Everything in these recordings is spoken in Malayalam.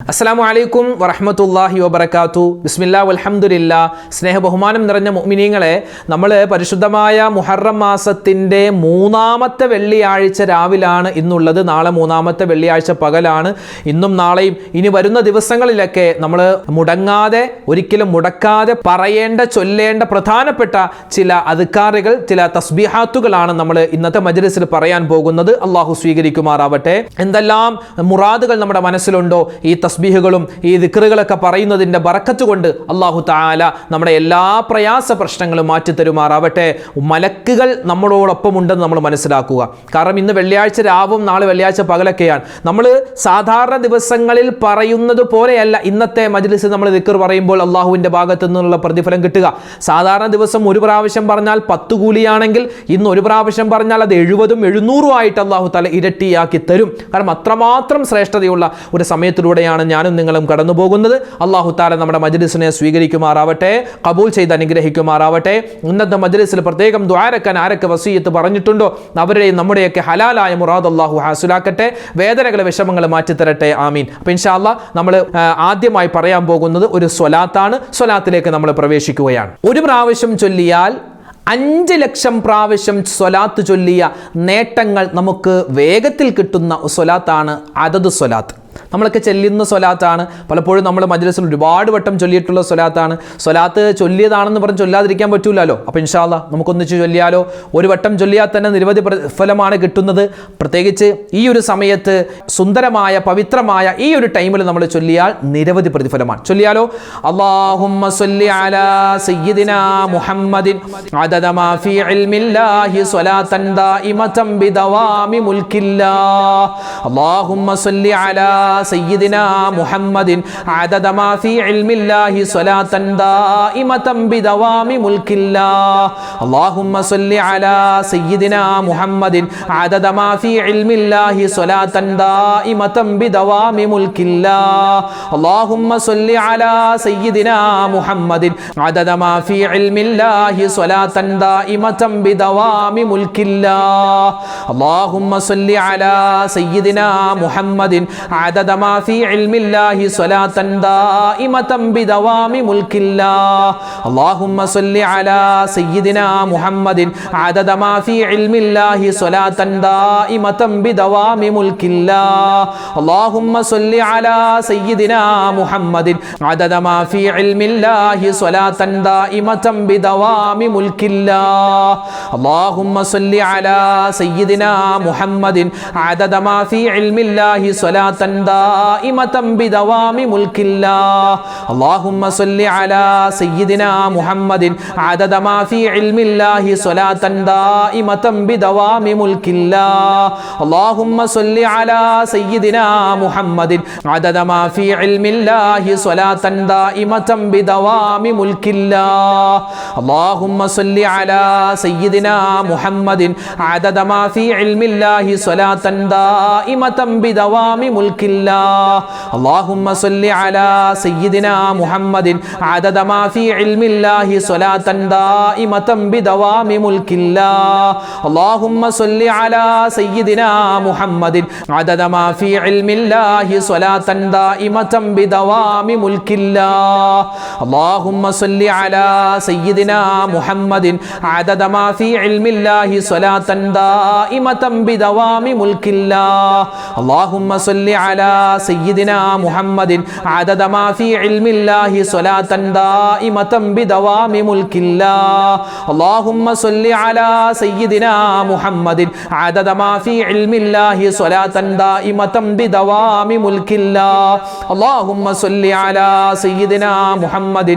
അസ്സലാമു അലൈക്കും വറഹ്മത്തുള്ളാഹി വബറകാതുഹു. ബിസ്മില്ലാ വൽഹംദുലില്ലാ. സ്നേഹ ബഹുമാനം നിറഞ്ഞ മുഅ്മിനീങ്ങളെ, നമ്മൾ പരിശുദ്ധമായ മുഹറം മാസത്തിൻ്റെ 3-ാമത്തെ വെള്ളിയാഴ്ച രാവിലാണ് ഇന്നുള്ളത്. നാളെ 3-ാമത്തെ വെള്ളിയാഴ്ച പകലാണ്. ഇന്നും നാളെയും ഇനി വരുന്ന ദിവസങ്ങളിലൊക്കെ നമ്മൾ മുടങ്ങാതെ, ഒരിക്കലും മുടക്കാതെ പറയേണ്ട, ചൊല്ലേണ്ട പ്രധാനപ്പെട്ട ചില അദ്കാറുകൾ, ചില തസ്ബീഹാത്തുകളാണ് നമ്മൾ ഇന്നത്തെ മജ്‌ലിസിൽ പറയാൻ പോകുന്നത്. അള്ളാഹു സ്വീകരിക്കുമാറാവട്ടെ. എന്തെല്ലാം മുറാദുകൾ നമ്മുടെ മനസ്സിലുണ്ടോ, ഈ തസ്ബീഹുകളും ഈ ദിക്റുകളൊക്കെ പറയുന്നതിൻ്റെ ബറക്കത്ത് കൊണ്ട് അല്ലാഹു തആല നമ്മുടെ എല്ലാ പ്രയാസ പ്രശ്നങ്ങളും മാറ്റിത്തരുമാറാവട്ടെ. മലക്കുകൾ നമ്മളോടൊപ്പം ഉണ്ടെന്ന് നമ്മൾ മനസ്സിലാക്കുക. കാരണം ഇന്ന് വെള്ളിയാഴ്ച രാവും നാളെ വെള്ളിയാഴ്ച പകലൊക്കെയാണ്. നമ്മൾ സാധാരണ ദിവസങ്ങളിൽ പറയുന്നത് പോലെയല്ല ഇന്നത്തെ മജ്‌ലിസിൽ നമ്മൾ ദിക്ർ പറയുമ്പോൾ അള്ളാഹുവിൻ്റെ ഭാഗത്തു നിന്നുള്ള പ്രതിഫലം കിട്ടുക. സാധാരണ ദിവസം ഒരു പ്രാവശ്യം പറഞ്ഞാൽ 10 കൂലിയാണെങ്കിൽ ഇന്ന് ഒരു പ്രാവശ്യം പറഞ്ഞാൽ അത് 70ഉം 700ഉം ആയിട്ട് അള്ളാഹു തആല ഇരട്ടിയാക്കി തരും. കാരണം അത്രമാത്രം ശ്രേഷ്ഠതയുള്ള ഒരു സമയത്തിലൂടെയാണ് ഞാനും നിങ്ങളും കടന്നു പോകുന്നത്. അല്ലാഹു തആല നമ്മുടെ മജ്‌ലിസിനെ സ്വീകരിക്കുമാറാവട്ടെ, കബൂൽ ചെയ്ത് അനുഗ്രഹിക്കുമാറാവട്ടെ. ഉന്നത മജ്‌ലിസിൽ പ്രത്യേകം ദുആരക്കാൻ ആരൊക്കെ വസിയത്ത് പറഞ്ഞിട്ടുണ്ടോ അവരുടെയും നമ്മുടെയൊക്കെ ഹലാലായ മുറാദ് അല്ലാഹു ഹാസിലാക്കട്ടെ, വേദനകൾ വിഷമങ്ങൾ മാറ്റിത്തരട്ടെ, ആമീൻ. അപ്പോൾ ഇൻഷാ അല്ലാഹ് നമ്മൾ ആദ്യമായി പറയാൻ പോകുന്നത് ഒരു സ്വലാത്താണ്. സ്വലാത്തിലേക്ക് നമ്മൾ പ്രവേശിക്കുകയാണ്. ഒരു പ്രാവശ്യം ചൊല്ലിയാൽ 5 ലക്ഷം പ്രാവശ്യം സ്വലാത്ത് ചൊല്ലിയ നേട്ടങ്ങൾ നമുക്ക് വേഗത്തിൽ കിട്ടുന്ന സ്വലാത്താണ് അദദ് സ്വലാത്ത്. നമ്മളൊക്കെ ചൊല്ലുന്ന സ്വലാത്താണ്. പലപ്പോഴും നമ്മൾ മജ്‌ലിസിൽ ഒരുപാട് വട്ടം ചൊല്ലിയിട്ടുള്ള സ്വലാത്താണ്. സ്വലാത്ത് ചൊല്ലിയതാണെന്ന് പറഞ്ഞ് ചൊല്ലാതിരിക്കാൻ പറ്റൂലല്ലോ. അപ്പോൾ ഇൻഷാ അല്ലാഹ് നമുക്കൊന്നിച്ച് ചൊല്ലിയാലോ? ഒരു വട്ടം ചൊല്ലിയാൽ തന്നെ നിരവധി ഫലമാണ് കിട്ടുന്നത്. പ്രത്യേകിച്ച് ഈ ഒരു സമയത്ത് സുന്ദരമായ പവിത്രമായ ഈ ഒരു ടൈമിൽ നമ്മൾ ചൊല്ലിയാൽ നിരവധി പ്രതിഫലമാണ്. ചൊല്ലിയാലോ? അല്ലാഹുമ്മ സ്വല്ലി അലാ സയ്യിദിനാ മുഹമ്മദിൻ അദദ മാ ഫീ ഇൽമില്ലാഹി സ്വലാത്തൻ ദായിമതൻ ബിദവാമി മുൽക്കില്ലാഹ്. അല്ലാഹുമ്മ സ്വല്ലി അലാ സയ്യിദിനാ മുഹമ്മദിൻ അദദ മാ ഫീ ഇൽമില്ലാഹി സ്വലാത്തൻ ദായിമതൻ ബിദവാമി മുൽക്കില്ലാഹ്. അല്ലാഹുമ്മ സ്വല്ലി അലാ സയ്യിദിനാ മുഹമ്മദിൻ അദദ മാ ഫീ ഇൽമില്ലാഹി സ്വലാത്തൻ ദായിമതൻ ബിദവാമി മുൽക്കില്ലാഹ്. അല്ലാഹുമ്മ സ്വല്ലി അലാ സയ്യിദിനാ മുഹമ്മദിൻ അദദ മാ ഫീ ഇൽമില്ലാഹി സ്വലാത്തൻ ദായിമതൻ ബിദവാമി മുൽക്കില്ലാഹ്. അല്ലാഹുമ്മ സ്വല്ലി അലാ സയ്യിദിനാ മുഹമ്മദിൻ عدد ما في علم الله صلاة دائمة بدوام ملك الله. اللهم صل على سيدنا محمد عدد ما في علم الله صلاة دائمة بدوام ملك الله. اللهم صل على سيدنا محمد عدد ما في علم الله صلاة دائمة بدوام ملك الله. اللهم صل على سيدنا محمد عدد ما في علم الله صلاة دائمة بدوام ملك الله. اللهم صل على سيدنا محمد عدد ما في علم الله صلاة دائمة بدوام ملك الله. اللهم صل على سيدنا محمد عدد ما في علم الله صلاة دائمة بدوام ملك الله. اللهم صل على سيدنا محمد عدد ما في علم الله صلاة دائمة بدوام ملك الله. اللهم صل على سيدنا محمد عدد ما في علم الله صلاة دائمة بدوام ملك الله. اللهم صل على سيدنا محمد عدد ما في علم الله صلاة دائمة بدوام ملك الله. اللهم صل على سيدنا محمد عدد ما في علم الله صلاة دائمة بدوام ملك الله. اللهم صل على سيدنا محمد عدد ما في علم الله صلاة دائمة بدوام ملك الله. اللهم صل على سيدنا محمد عدد ما في علم الله صلاة دائمة بدوام ملك الله. اللهم صل على سيدنا محمد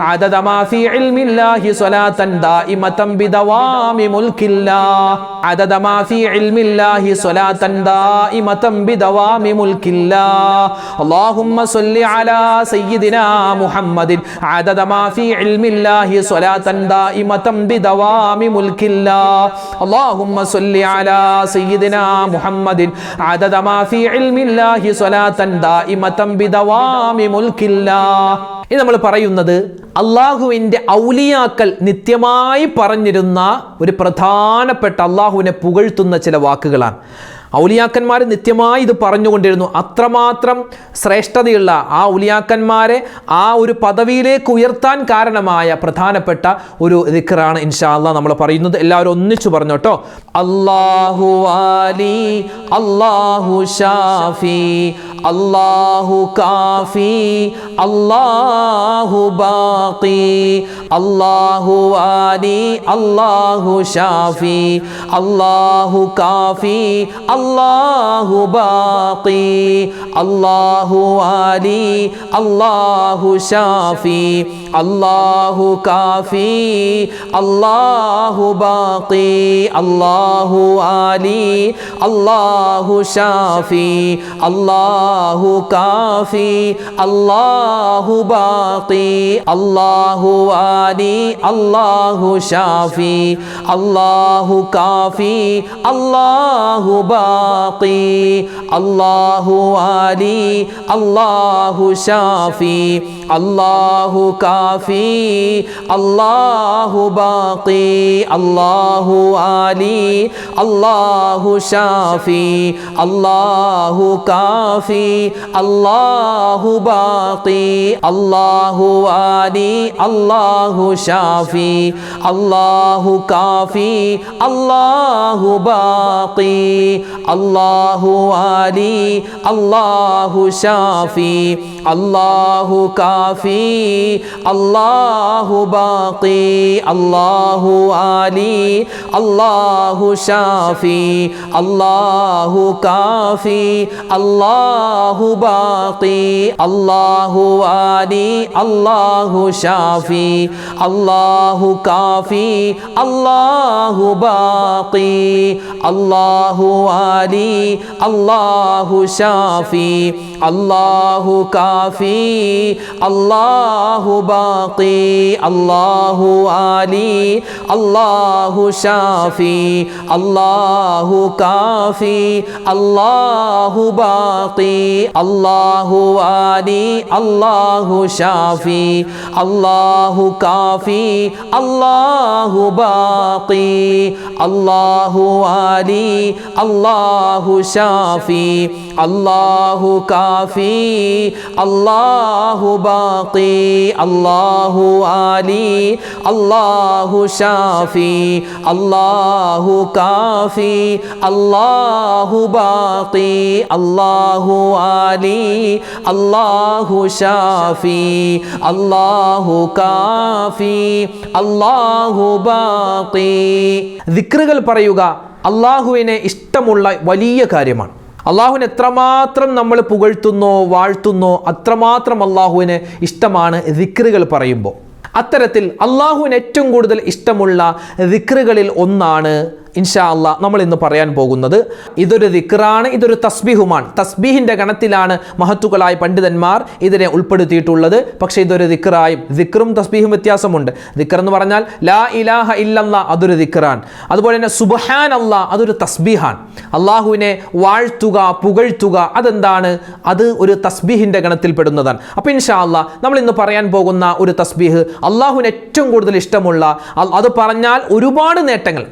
عدد ما في علم الله صلاة دائمة بدوام ملك الله. عدد ما في علم الله صلاة دائمة بدوام ملك الله. اللهم صل على سيدنا محمد عدد ما في علم الله صلاة دائمة بدوام ملك الله. اللهم صل على سيدنا محمد عدد ما في علم الله صلاة دائمة بدوام ملك الله. ഇത് നമ്മൾ പറയുന്നത് അള്ളാഹുവിൻ്റെ ഔലിയാക്കൾ നിത്യമായി പറഞ്ഞിരുന്ന ഒരു പ്രധാനപ്പെട്ട അള്ളാഹുവിനെ പുകഴ്ത്തുന്ന ചില വാക്കുകളാണ്. ഔലിയാക്കന്മാർ നിത്യമായി ഇത് പറഞ്ഞുകൊണ്ടിരുന്നു. അത്രമാത്രം ശ്രേഷ്ഠതയുള്ള ആ ഔലിയാക്കന്മാരെ ആ ഒരു പദവിയിലേക്ക് ഉയർത്താൻ കാരണമായ പ്രധാനപ്പെട്ട ഒരു ദിക്റാണ് ഇൻഷാ അല്ലാഹ് നമ്മൾ പറയുന്നത്. എല്ലാവരും ഒന്നിച്ചു പറഞ്ഞു കേട്ടോ. അല്ലാഹു വാലി, അല്ലാഹു ഷാഫി, അല്ലാഹു കാഫി, അല്ലാഹു ബാഖി, അല്ലാഹു വാലി, അല്ലാഹു ഷാഫി, അല്ലാഹു കാഫി, അല്ലാഹു ബാഖി, അല്ലാഹു വാലി, അല്ലാഹു ഷാഫി, അല്ലാഹു കാഫി, അല്ലാഹു ബാഖി, അല്ലാഹു വാലി, അല്ലാഹു ഷാഫി, അല്ലാഹു കാഫി, അല്ലാഹു ബാഖി, അല്ലാഹു വാലി, അല്ലാഹു ഷാഫി, അല്ലാഹു കാഫി, അല്ലാഹു ബാഖി, അല്ലാഹു വാലി, അല്ലാഹു ഷാഫി, അല്ലാഹു കാഫി, അല്ലാഹു ബാഖി, അല്ലാഹു വാലി, അല്ലാഹു ഷാഫി, അല്ലാഹു കാഫി, അല്ലാഹു ബാഖി, അല്ലാഹു വാലി, അല്ലാഹു ഷാഫി, അല്ലാഹു കാഫി, അല്ലാഹു ബാഖി, അല്ലാഹു വാലി, അല്ലാഹു ഷാഫി, അല്ലാഹു കാഫി, അല്ലാഹു ബാഖി, അല്ലാഹു വാലി, അല്ലാഹു ഷാഫി, അല്ലാഹു കാഫി, അല്ലാഹു ബാഖി, അല്ലാഹു വാലി, അല്ലാഹു ഷാഫി, അല്ലാഹു കാഫി, അല്ലാഹു ബാഖി, അല്ലാഹു വാലി, അല്ലാഹു ഷാഫി, അല്ലാഹു കാഫി, അല്ലാഹു ബാഖി, അല്ലാഹു വാലി, അല്ലാഹു ഷാഫി, അല്ലാഹു കാഫി, അല്ലാഹു ബാഖി, അല്ലാഹു വാലി, അല്ലാഹു ഷാഫി, അല്ലാഹു കാഫി, അല്ലാഹു ബാഖി, അല്ലാഹു വാലി, അല്ലാഹു ഷാഫി, അല്ലാഹു കാഫി, അല്ലാഹു ബാഖി, അല്ലാഹു വാലി, അല്ലാഹു ഷാഫി, അല്ലാഹു കാഫി, അല്ലാഹു ബാഖി, അല്ലാഹു വാലി, അല്ലാഹു ഷാഫി, അല്ലാഹു കാഫി, അല്ലാഹു ബാഖി. ദിക്റുകൾ പറയുക അള്ളാഹുവിനെ ഇഷ്ടമുള്ള വലിയ കാര്യമാണ്. അള്ളാഹുവിനെ എത്രമാത്രം നമ്മൾ പുകഴ്ത്തുന്നോ വാഴ്ത്തുന്നോ അത്രമാത്രം അള്ളാഹുവിന് ഇഷ്ടമാണ് ദിക്റുകൾ പറയുമ്പോൾ. അത്തരത്തിൽ അള്ളാഹുവിന് ഏറ്റവും കൂടുതൽ ഇഷ്ടമുള്ള ദിക്റുകളിൽ ഒന്നാണ് ഇൻഷാ അല്ലാഹ് നമ്മൾ ഇന്ന് പറയാൻ പോകുന്നത്. ഇതൊരു ദിക്റാണ്, ഇതൊരു തസ്ബീഹുമാണ്. തസ്ബീഹിൻ്റെ ഗണത്തിലാണ് മഹത്തുക്കളായ പണ്ഡിതന്മാർ ഇതിനെ ഉൾപ്പെടുത്തിയിട്ടുള്ളത്. പക്ഷേ ഇതൊരു ദിക്റായും, ദിക്റും തസ്ബീഹും വ്യത്യാസമുണ്ട്. ദിക്ർ എന്ന് പറഞ്ഞാൽ ലാ ഇലാഹ ഇല്ലല്ലാഹ്, അതൊരു ദിക്റാണ്. അതുപോലെ തന്നെ സുബ്ഹാനല്ലാഹ്, അതൊരു തസ്ബീഹാണ്. അള്ളാഹുവിനെ വാഴ്ത്തുക പുകഴ്ത്തുക അതെന്താണ്? അത് ഒരു തസ്ബീഹിൻ്റെ ഗണത്തിൽ പെടുന്നതാണ്. അപ്പോൾ ഇൻഷാ അല്ലാഹ് നമ്മൾ ഇന്ന് പറയാൻ പോകുന്ന ഒരു തസ്ബീഹ് അള്ളാഹുവിന് ഏറ്റവും കൂടുതൽ ഇഷ്ടമുള്ള, അത് പറഞ്ഞാൽ ഒരുപാട് നേട്ടങ്ങൾ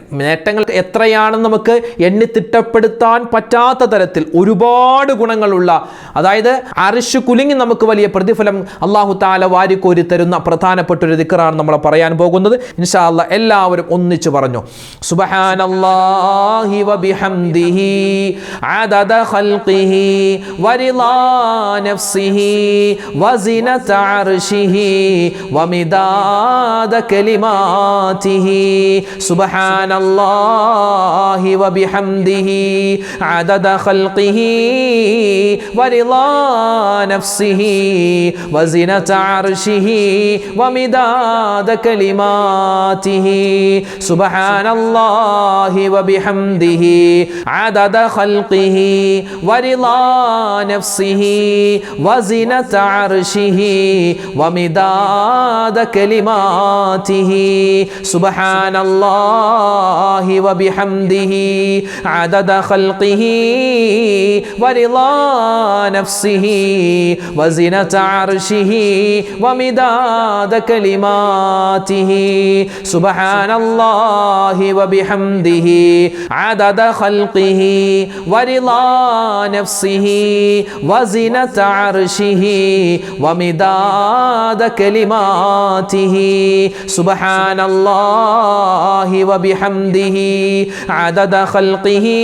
എത്രയാണെന്ന് നമുക്ക് എണ്ണി തിട്ടപ്പെടുത്താൻ പറ്റാത്ത തരത്തിൽ ഒരുപാട് ഗുണങ്ങളുള്ള, അതായത് അർശ് കുലുങ്ങി നമുക്ക് വലിയ പ്രതിഫലം അല്ലാഹു തആല വാരിക്കോരി തരുന്ന പ്രധാനപ്പെട്ട ഒരു ദിക്റാണ് നമ്മൾ പറയാൻ പോകുന്നത്. ഇൻഷാ അല്ലാഹ് എല്ലാവരും ഒന്നിച്ചു പറഞ്ഞു. സുബ്ഹാനല്ലാഹി വബിഹംദിഹി അദദ ഖൽഖിഹി വറിളാ നഫ്സിഹി വസിനത അർശിഹി വമിദാദ കലിമാതിഹി. സുബ്ഹാനല്ലാഹി വബിഹംദിഹി അദദ ഖൽഖിഹി വറിളാ നഫ്സിഹി വസിനത അർശിഹി വമിദാദ കലിമാതിഹി. സുബ്ഹാനല്ലാഹി വബിഹംദിഹി അദദ ഖൽഖിഹി വറിളാ നഫ്സിഹി വസിനത അർശിഹി വമിദാദ കലിമാതിഹി. സുബ്ഹാനല്ലാഹി വബിഹംദിഹി അദദ ഖൽഖിഹി വറിളാ നഫ്സിഹി വസിനത അർശിഹി വമിദാദ കലിമാതിഹി സുബ്ഹാനല്ലാഹി വബിഹംദിഹി അദദ ഖൽഖിഹി വറിളാ നഫ്സിഹി വസിനത അർശിഹി വമിദാദ കലിമാതിഹി സുബ്ഹാനല്ലാഹി വബിഹംദിഹി അദദ ഖൽഖിഹി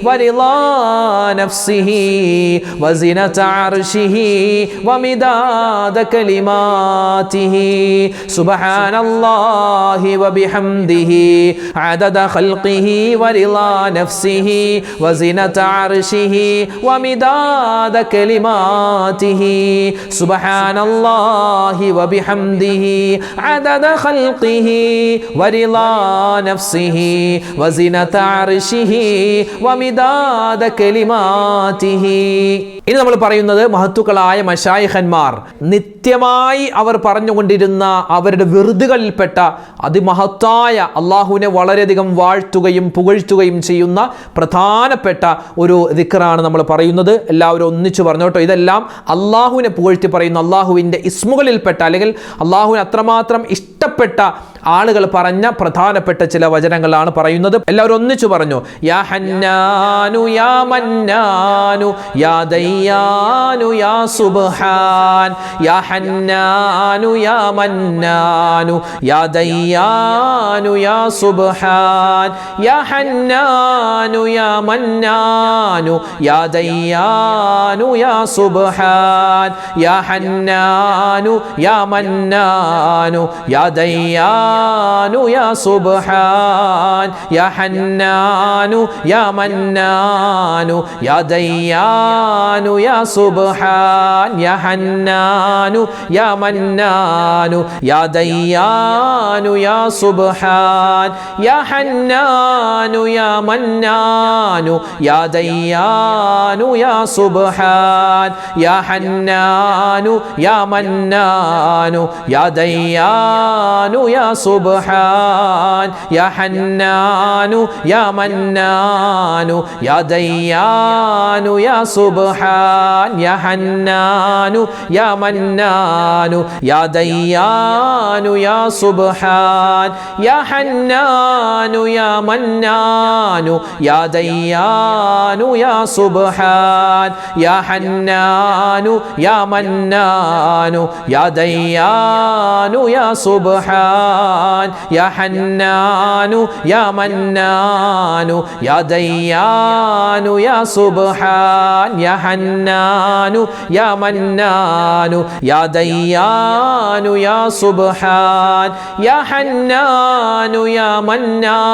വറിളാ നഫ്സിഹി വസിനത അർശിഹി വമിദാദ കലിമാതിഹി സുബ്ഹാനല്ലാഹി വബിഹംദിഹി അദദ ഖൽഖിഹി വറിളാ നഫ്സിഹി വസിനത അർശിഹി വമിദാദ കലിമാതിഹി സുബ്ഹാനല്ലാഹി വബിഹംദിഹി അദദ ഖൽഖിഹി വറിളാ നഫ്സിഹി വസിനത അർശിഹി വമിദാദ കലിമാതിഹി. ഇനി നമ്മൾ പറയുന്നത് മഹത്തുക്കളായ മശായിഖന്മാർ നിത്യമായി അവർ പറഞ്ഞുകൊണ്ടിരുന്ന അവരുടെ വിറുതുകളിൽപ്പെട്ട അതിമഹത്തായ അള്ളാഹുവിനെ വളരെയധികം വാഴ്ത്തുകയും പുകഴ്ത്തുകയും ചെയ്യുന്ന പ്രധാനപ്പെട്ട ഒരു ദിക്റാണ് നമ്മൾ പറയുന്നത്. എല്ലാവരും ഒന്നിച്ചു പറഞ്ഞോട്ടോ. ഇതെല്ലാം അള്ളാഹുവിനെ പുകഴ്ത്തി പറയുന്ന അള്ളാഹുവിൻ്റെ ഇസ്മുകളിൽപ്പെട്ട അല്ലെങ്കിൽ അള്ളാഹുവിന് അത്രമാത്രം ഇഷ്ടപ്പെട്ട ആളുകൾ പറഞ്ഞ പ്രധാനപ്പെട്ട ചില വചനങ്ങളാണ് പറയുന്നത്. എല്ലാവരും ഒന്നിച്ചു പറഞ്ഞു. യാ ഹന്നാനു യാ മന്നാനു യാ ദയ്യാനു യാ സുബ്ഹാൻ യാ ഹന്നാനു യാ മന്നാനു യാ ദയ്യാനു യാ സുബ്ഹാൻ യാ ഹന്നാനു യാ മന്നാനു യാ ദയ്യാനു യാ സുബ്ഹാൻ യാ ഹന്നാനു യാ മന്നാനു യാ ദയ്യാനു യാ സുബ്ഹാൻ യാ ഹന്നാനു യാ മന്നാനു യാ ദയ്യാനു യാ സുബ്ഹാൻ യാ ഹന്നാനു യാ മന്നാനു യാ ദയ്യാനു യാ സുബ്ഹാൻ യാ ഹന്നാനു യാ മന്നാനു യാ ദയ്യാനു യാ സുബ്ഹാൻ യാ ഹന്നാനു യാ മന്നാനു യാ ദയ്യാനു യാ സുബ്ഹാൻ യാ ഹന്നാനു യാ മന്നാനു യാ ദയ്യാനു യാ സുബ്ഹാൻ യാ ഹന്നാനു യാ മന്നാനു യാ ദയ്യാനു യാ സുബ്ഹാൻ യാ ഹന്നാനു യാ മന്നാനു യാ ദയ്യാനു യാ സുബ്ഹാൻ യാ ഹന്നാനു യാ മന്നാനു യാ ദയ്യാനു യാ സുബ്ഹാൻ യാ ഹന്നാനു യാ മന്നാനു യാ ദയ്യാനു യാ സുബ്ഹാൻ യാ ഹന്നാനു യാ മന്നാനു യാ ദയ്യാനു യാ സുബ്ഹാൻ യാ ഹന്നാനു യാ മന്നാനു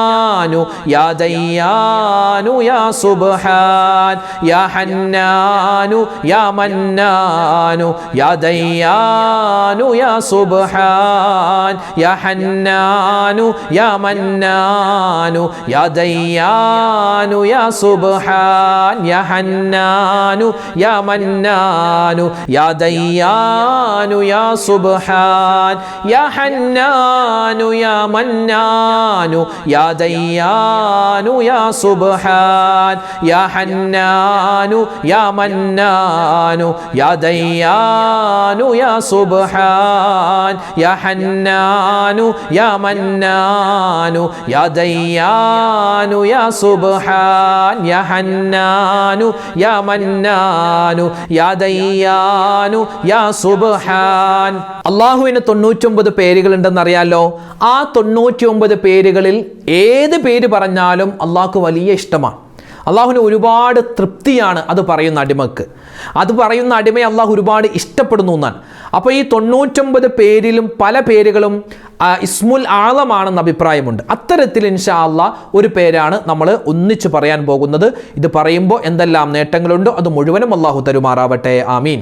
യാ ദയ്യാനു യാ സുബ്ഹാൻ യാ ഹന്നാനു യാ മന്നാനു യാ ദയ്യാനു യാ സുബ്ഹാൻ യാ ഹന്നാനു യാ മന്നാനു യാ ദയ്യാനു യാ സുബ്ഹാൻ യാ ഹന്നാനു യാ മന്നാനു യാ ദയ്യാനു യാ സുബ്ഹാൻ യാ ഹന്നാനു യാ മന്നാനു യാ ദയ്യാനു യാ സുബ്ഹാൻ യാ ഹന്നാനു യാ മന്നാനു യാ ദയ്യാനു യാ സുബ്ഹാൻ യാ ഹന്നാനു യാ മന്നാനു യാ ദയ്യാനു യാ സുബ്ഹാൻ യാ ഹന്നാനു യാ മന്നാനു യാ ദയ്യാനു യാ സുബ്ഹാൻ. അള്ളാഹുവിന് 99 പേരുകളുണ്ടെന്നറിയാലോ. ആ 99 പേരുകളിൽ ഏത് പേര് പറഞ്ഞാലും അള്ളാഹ്ക്ക് വലിയ ഇഷ്ടമാണ്. അള്ളാഹുവിന് ഒരുപാട് തൃപ്തിയാണ് അത് പറയുന്ന അടിമക്ക്. അത് പറയുന്ന അടിമയെ അള്ളാഹു ഒരുപാട് ഇഷ്ടപ്പെടുന്നു എന്നാണ്. അപ്പോൾ ഈ 99 പേരിലും പല പേരുകളും ഇസ്മുൽ ആളമാണെന്ന് അഭിപ്രായമുണ്ട്. അത്തരത്തിൽ ഇൻഷാ അല്ലാഹ് ഒരു പേരാണ് നമ്മൾ ഒന്നിച്ച് പറയാൻ പോകുന്നത്. ഇത് പറയുമ്പോൾ എന്തെല്ലാം നേട്ടങ്ങളുണ്ടോ അത് മുഴുവനും അള്ളാഹു തരുമാറാവട്ടെ. ആമീൻ.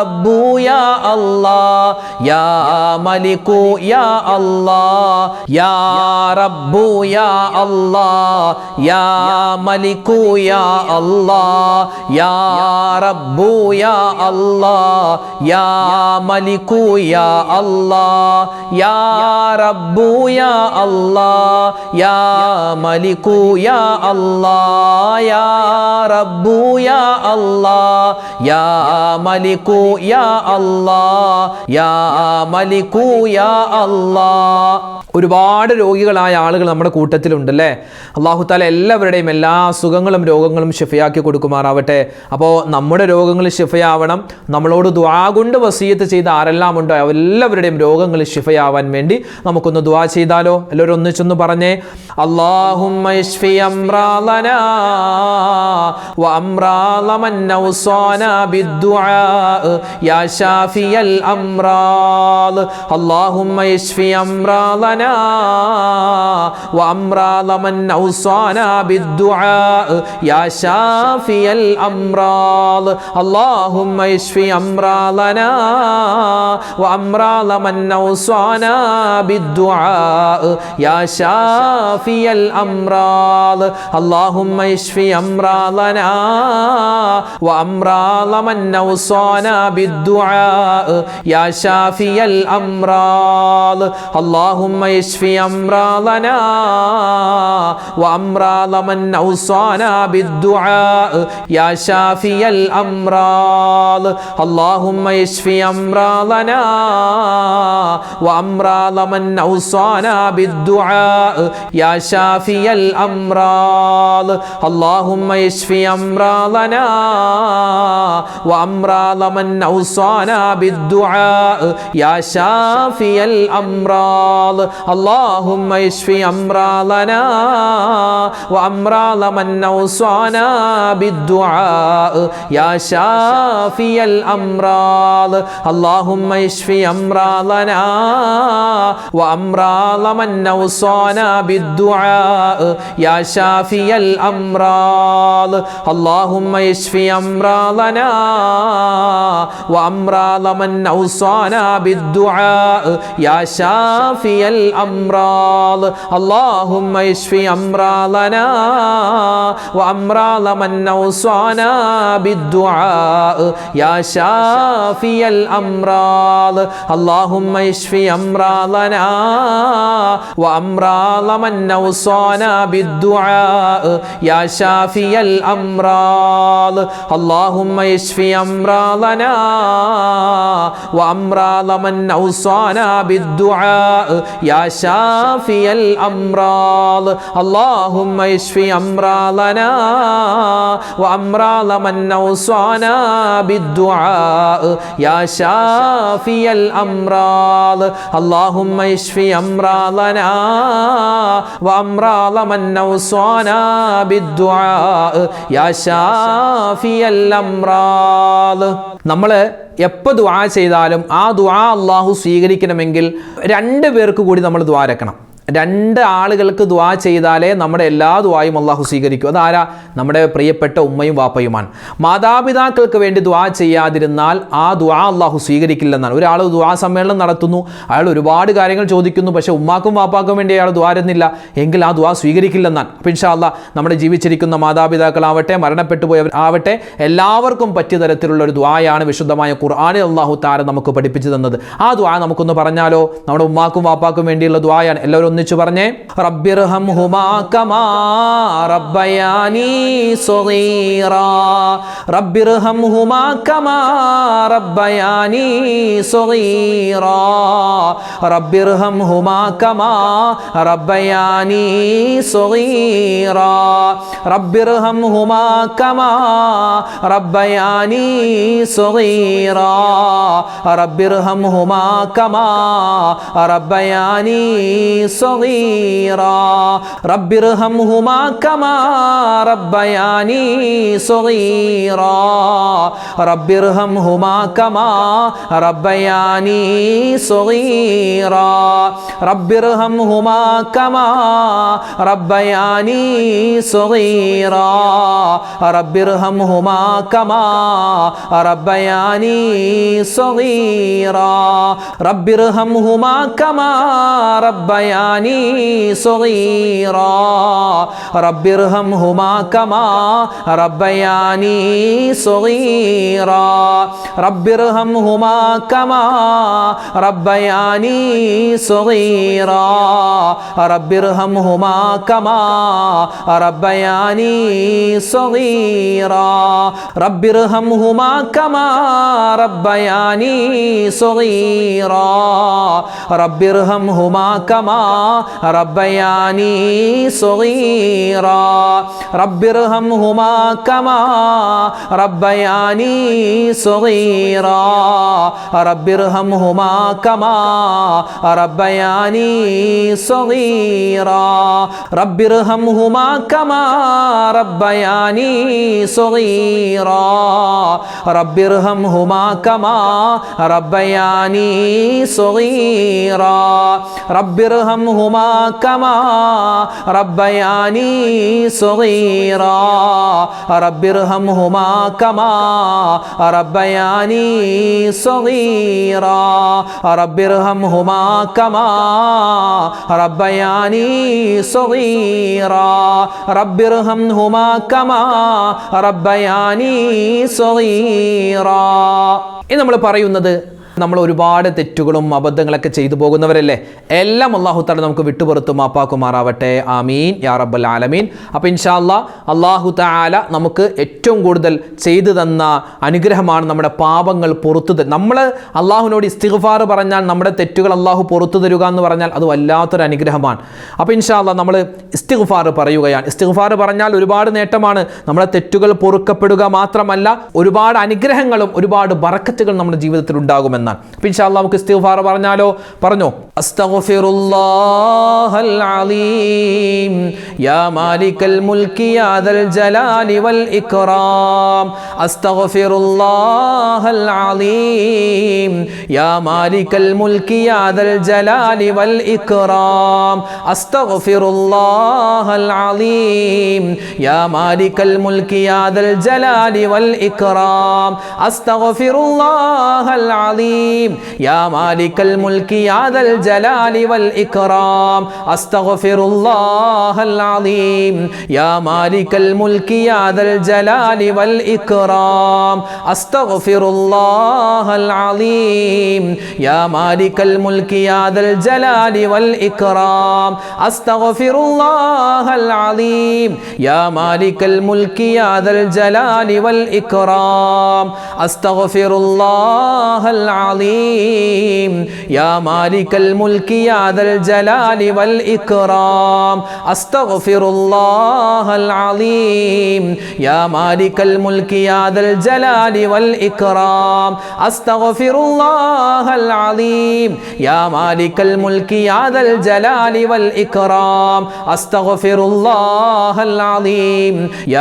റബ്ബു യാ അല്ലാഹ് യാ മലികു യാ അല്ലാഹ് യാ റബ്ബു യാ അല്ലാഹ് യാ മലികു യാ അല്ലാഹ് യാ റബ്ബു യാ അല്ലാഹ് യാ മലികു യാ അല്ലാഹ് യാ റബ്ബു യാ അല്ലാഹ് യാ മലികു യാ അല്ലാഹ് യാ റബ്ബു യാ അല്ലാഹ് യാ മലികു യാ അല്ലാഹ് യാ മലികു യാ അല്ലാഹ്. ഒരുപാട് രോഗികളായ ആളുകൾ നമ്മുടെ കൂട്ടത്തിലുണ്ടല്ലേ. അല്ലാഹു തആല എല്ലാവരുടെയും എല്ലാ അസുഖങ്ങളും രോഗങ്ങളും ശിഫയാക്കി കൊടുക്കുമാറാവട്ടെ. അപ്പോൾ നമ്മുടെ രോഗങ്ങൾ ശിഫയാവണം. നമ്മളോട് ദുആ കൊണ്ട് വസിയത്ത് ചെയ്ത ആരെല്ലാം ഉണ്ടോ എല്ലാവരുടെയും രോഗങ്ങൾ ശിഫയാവാൻ വേണ്ടി നമുക്കൊന്ന് ദുആ ചെയ്താലോ? എല്ലാവരും ഒന്നിച്ചൊന്ന് പറഞ്ഞേ, അല്ലാഹുമ്മ ഇശ്ഫി അംറാലനാ വ അംറാല മൻ ഔസാനാ ബിദ്ദുആ യാ ശാഫിയൽ അംറാൽ. അല്ലാഹുമ്മ ഇശ്ഫി അംറാലനാ وأمراض من أوصانا بالدعاء يا شافي الأمراض. اللهم اشف أمراضنا وأمراض من أوصانا بالدعاء يا شافي الأمراض. اللهم اشف أمراضنا وأمراض من أوصانا بالدعاء يا شافي الأمراض. اللهم اشفي أمراضنا وأمراض من أوصانا بالدعاء يا شافي الأمراض. اللهم اشفي أمراضنا وأمراض من أوصانا بالدعاء يا شافي الأمراض. اللهم اشفي أمراضنا وأمراض من أوصانا بالدعاء يا شافي الأمراض. اللهم اشف أمراضنا وأمراض من أوصانا بالدعاء يا شافي الأمراض. اللهم اشف أمراضنا وأمراض من أوصانا بالدعاء يا شافي الأمراض. اللهم اشف أمراضنا وأمراض من أوصانا بالدعاء يا شافي الأمراض. اللهم اشف أمراضنا وأمراض من أوصانا بالدعاء يا شافي الأمراض. اللهم اشف أمراضنا وأمراض من أوصانا بالدعاء يا شافي الأمراض. اللهم اشف أمراضنا وأمراض من أوصانا بالدعاء يا شافي الأمراض. اللهم اشف أمراضنا وأمراض من أوصانا بالدعاء يا شافي الأمراض. اللهم اشف أمراضنا وأمراض من أوصانا بالدعاء يا شافي الأمراض. നമ്മൾ എപ്പോൾ ദുആ ചെയ്താലും ആ ദുആ അല്ലാഹു സ്വീകരിക്കണമെങ്കിൽ രണ്ട് പേർക്ക് കൂടി നമ്മൾ ദുആ രക്കണം. രണ്ട് ആളുകൾക്ക് ദുആ ചെയ്താലേ നമ്മുടെ എല്ലാ ദുആയും അല്ലാഹു സ്വീകരിക്കും. അതാരാ? നമ്മുടെ പ്രിയപ്പെട്ട ഉമ്മയും വാപ്പയുമാണ്. മാതാപിതാക്കൾക്ക് വേണ്ടി ദുആ ചെയ്യാതിരുന്നാൽ ആ ദുആ അല്ലാഹു സ്വീകരിക്കില്ലെന്നാണ്. ഒരാൾ ദുആ സമ്മേളനം നടത്തുന്നു, അയാൾ ഒരുപാട് കാര്യങ്ങൾ ചോദിക്കുന്നു, പക്ഷേ ഉമ്മാക്കും വാപ്പാക്കും വേണ്ടി അയാൾ ദുആ ഇരുന്നില്ല എങ്കിൽ ആ ദുആ സ്വീകരിക്കില്ലെന്നാണ്. അപ്പോൾ ഇൻഷാ അല്ലാഹ് നമ്മുടെ ജീവിച്ചിരിക്കുന്ന മാതാപിതാക്കളാവട്ടെ മരണപ്പെട്ടു പോയവർ ആവട്ടെ എല്ലാവർക്കും പറ്റിയ തരത്തിലുള്ള ഒരു ദുആയാണ് വിശുദ്ധമായ ഖുർആനിൽ അല്ലാഹു തആല നമുക്ക് പഠിപ്പിച്ചു തന്നത്. ആ ദുആ നമുക്കൊന്ന് പറഞ്ഞാലോ? നമ്മുടെ ഉമ്മാക്കും വാപ്പാക്കും വേണ്ടിയുള്ള ദുആയാണ്. എല്ലാവരും ഒന്നിച്ചു പറഞ്ഞേ, റബ്ബിർഹംഹുമാ കമാ റബ്ബയാനി സഗീറാ. റബ്ബിർഹംഹുമാ കമാ റബ്ബയാനി സഗീറാ. റബ്ബിർഹംഹുമാ കമാ റബ്ബയാനി സഗീറാ. റബ്ബിർഹംഹുമാ കമാ റബ്ബയാനി സഗീറാ. റബ്ബിർഹംഹുമാ കമാ റബ്ബയാനി صغيرا رب ارحمهما كما ربياني صغيرا رب ارحمهما كما ربياني صغيرا رب ارحمهما كما ربياني صغيرا رب ارحمهما كما ربياني صغيرا رب ارحمهما كما ربياني صغيرا رب ارحمهما كما ربياني صغيرا رب ارحمهما كما ربياني صغيرا رب ارحمهما كما ربياني صغيرا رب ارحمهما كما ربياني صغيرا رب ارحمهما كما ربياني صغيرا رب ارحمهما كما ربياني صغيرا رب ارحمهما كما ربياني صغيرا رب ارحمهما كما ربياني صغيرا رب ارحمهما كما ربياني صغيرا رب ارحمهما كما ربياني صغيرا رب ارحمهما كما ربياني صغيرا رب ارحمهما كما ربياني صغيرا رب ارحمهما كما ربياني صغيرا ഇനി നമ്മൾ പറയുന്നത് നമ്മൾ ഒരുപാട് തെറ്റുകളും അബദ്ധങ്ങളൊക്കെ ചെയ്തു പോകുന്നവരല്ലേ. എല്ലാം അല്ലാഹു തആല നമുക്ക് വിട്ടുപുറത്തു മാപ്പാക്കുമാറാവട്ടെ. ആമീൻ യാ റബ്ബൽ ആലമീൻ. അപ്പോൾ ഇൻഷാ അല്ലാഹ് അല്ലാഹു തആല നമുക്ക് ഏറ്റവും കൂടുതൽ ചെയ്തു തന്ന അനുഗ്രഹമാണ് നമ്മുടെ പാപങ്ങൾ പുറത്തു തരും. നമ്മൾ അല്ലാഹുവിനോട് ഇസ്തിഗ്ഫാർ പറഞ്ഞാൽ നമ്മുടെ തെറ്റുകൾ അല്ലാഹു പുറത്തു തരുക എന്ന് പറഞ്ഞാൽ അത് വല്ലാത്തൊരു അനുഗ്രഹമാണ്. അപ്പോൾ ഇൻഷാ അല്ലാഹ് നമ്മൾ ഇസ്തിഗ്ഫാർ പറയുകയാണ്. ഇസ്തിഗ്ഫാർ പറഞ്ഞാൽ ഒരുപാട് നേട്ടമാണ്. നമ്മുടെ തെറ്റുകൾ പൊറുക്കപ്പെടുക മാത്രമല്ല ഒരുപാട് അനുഗ്രഹങ്ങളും ഒരുപാട് ബറക്കത്തുകൾ നമ്മുടെ ജീവിതത്തിൽ ഉണ്ടാകുമെന്നാണ്. അപ്പോൾ ഇൻഷാ അല്ലാഹ് നമുക്ക് ഇസ്തിഗ്ഫാർ പറഞ്ഞാലോ? പറഞ്ഞോ. അസ്തഗ്ഫിറുല്ലാഹൽ അലീം യാ മാലികൽ മുൽക്കി യാ ദൽ ജലാലി വൽ ഇക്റാം. അസ്തഗ്ഫിറുല്ലാഹൽ അലീം യാ മാലികൽ മുൽക്കി യാ ദൽ ജലാലി വൽ ഇക്റാം. അസ്തഗ്ഫിറുല്ലാഹൽ അലീം യാ മാലികൽ മുൽക്കി യാ ദൽ ജലാലി വൽ ഇക്റാം. അസ്തഗ്ഫിറുല്ലാഹൽ അലീം യാ മാലികൽ മുൽക്കി യാ ദൽ ജലാലി വൽ ഇക്റാം. അസ്തഗ്ഫിറുല്ലാഹൽ അലീം യാ മാലികൽ മുൽക്കി യാ ദൽ ജലാലി വൽ ഇക്റാം. അസ്തഗ്ഫിറുല്ലാഹൽ അലീം യാ മാലികൽ മുൽക്കി യാ ദൽ ജലാലി വൽ ഇക്റാം. അസ്തഗ്ഫിറുല്ലാഹൽ അലീം യാ മാലികൽ മുൽക്കി യാ ദൽ ജലാലി വൽ ഇക്റാം. അസ്തഗ്ഫിറുല്ലാഹൽ അലീം യാ മാലികൽ മുൽക്കി യാ ദൽ ജലാലി വൽ ഇക്റാം. അസ്തഗ്ഫിറുല്ലാഹൽ അലീം യാ മാലികൽ മുൽക്കി യാ ദൽ ജലാലി വൽ ഇക്റാം. അസ്തഗ്ഫിറുല്ലാഹൽ അലീം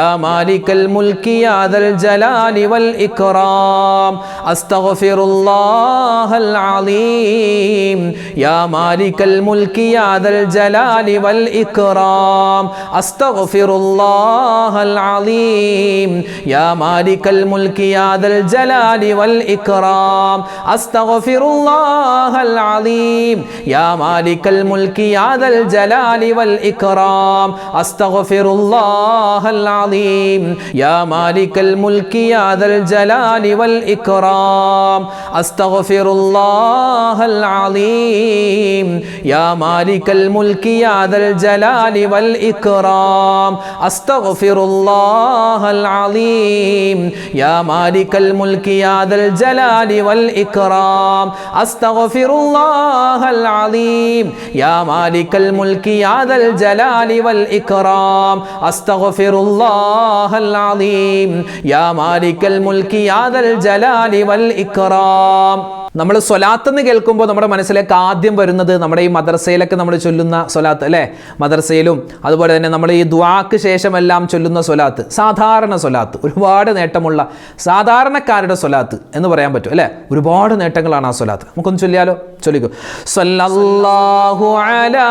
യാ മാലികൽ മുൽക്കി യാ ദൽ ജലാലി വൽ ഇക്റാം. അസ്തഗ്ഫിറുല്ലാഹൽ അലീം യാ മാലികൽ മുൽക്കി യാ ദൽ ജലാലി വൽ ഇക്റാം. അസ്തഗ്ഫിറുല്ലാഹൽ അലീം യാ മാലികൽ മുൽക്കി യാ ദൽ ജലാലി വൽ ഇക്റാം. അസ്തഗ്ഫിറുല്ലാഹൽ അലീം യാ മാലികൽ മുൽക്കി യാ ദൽ ജലാലി വൽ ഇക്റാം. അസ്തഗ്ഫിറുല്ലാഹൽ അലീം യാ മാലികൽ മുൽക്കി യാ ദൽ ജലാലി വൽ ഇക്റാം. അസ്തഗ്ഫിറുല്ലാഹൽ അലീം യാ മാലികൽ മുൽക്കി യാ ദൽ ജലാലി വൽ ഇക്റാം. അസ്തഗ്ഫിറുല്ലാഹൽ അലീം യാ മാലികൽ മുൽക്കി യാ ദൽ ജലാലി വൽ ഇക്റാം. അസ്തഗ്ഫിറുല്ലാഹൽ അലീം യാ മാലികൽ മുൽക്കി യാ ദൽ ജലാലി വൽ ഇക്റാം. അസ്തഗ്ഫിറുല്ലാഹൽ അലീം യാ മാലികൽ മുൽക്കി യാ ദൽ ജലാലി വൽ ഇക്റാം. അസ്തഗ്ഫിറുല്ലാഹൽ അലീം യാ മാലികൽ മുൽക്കി യാ ദൽ ജലാലി വൽ ഇക്റാം. നമ്മൾ സ്വലാത്ത് എന്ന് കേൾക്കുമ്പോൾ നമ്മുടെ മനസ്സിലേക്ക് ആദ്യം വരുന്നത് നമ്മുടെ ഈ മദ്രസയിലൊക്കെ നമ്മൾ ചൊല്ലുന്ന സ്വലാത്ത് അല്ലേ, മദ്രസയിലും അതുപോലെ തന്നെ നമ്മൾ ഈ ദുആക്ക് ശേഷമെല്ലാം ചൊല്ലുന്ന സ്വലാത്ത്, സാധാരണ സ്വലാത്ത്, ഒരുപാട് നേട്ടമുള്ള സാധാരണക്കാരുടെ സ്വലാത്ത് എന്ന് പറയാൻ പറ്റും അല്ലേ. ഒരുപാട് നേട്ടങ്ങളാണ് ആ സ്വലാത്ത്. നമുക്കൊന്ന് ചൊല്ലിയാലോ? ചൊല്ലിക്കോ. സ്വല്ലല്ലാഹു അലാ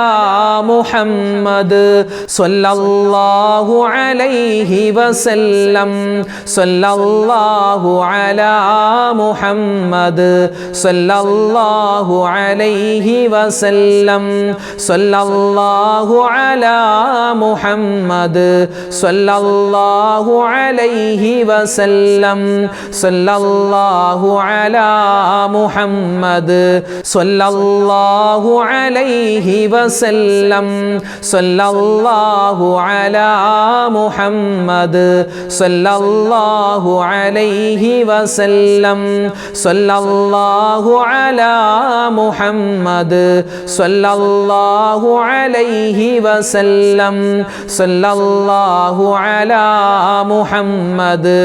മുഹമ്മദ് സ്വല്ലല്ലാഹു അലൈഹി വസല്ലം സ്വല്ലല്ലാഹു അലാ മുഹമ്മദ് സ്വല്ലല്ലാഹു അലൈഹി വസല്ലം സ്വല്ലല്ലാഹു അലാ മുഹമ്മദ് സ്വല്ലല്ലാഹു അലൈഹി വസല്ലം സ്വല്ലല്ലാഹു അലാ മുഹമ്മദ് സ്വല്ലല്ലാഹു അലൈഹി വസല്ലം സ്വല്ലല്ലാഹു അലാ മുഹമ്മദ് സ്വല്ലല്ലാഹു അലൈഹി വസല്ലം സ്വല്ലല്ലാഹു അലാ മുഹമ്മദ് സ്വല്ലല്ലാഹു അലൈഹി വസല്ലം സ്വല്ലല്ലാഹു അലാ മുഹമ്മദ്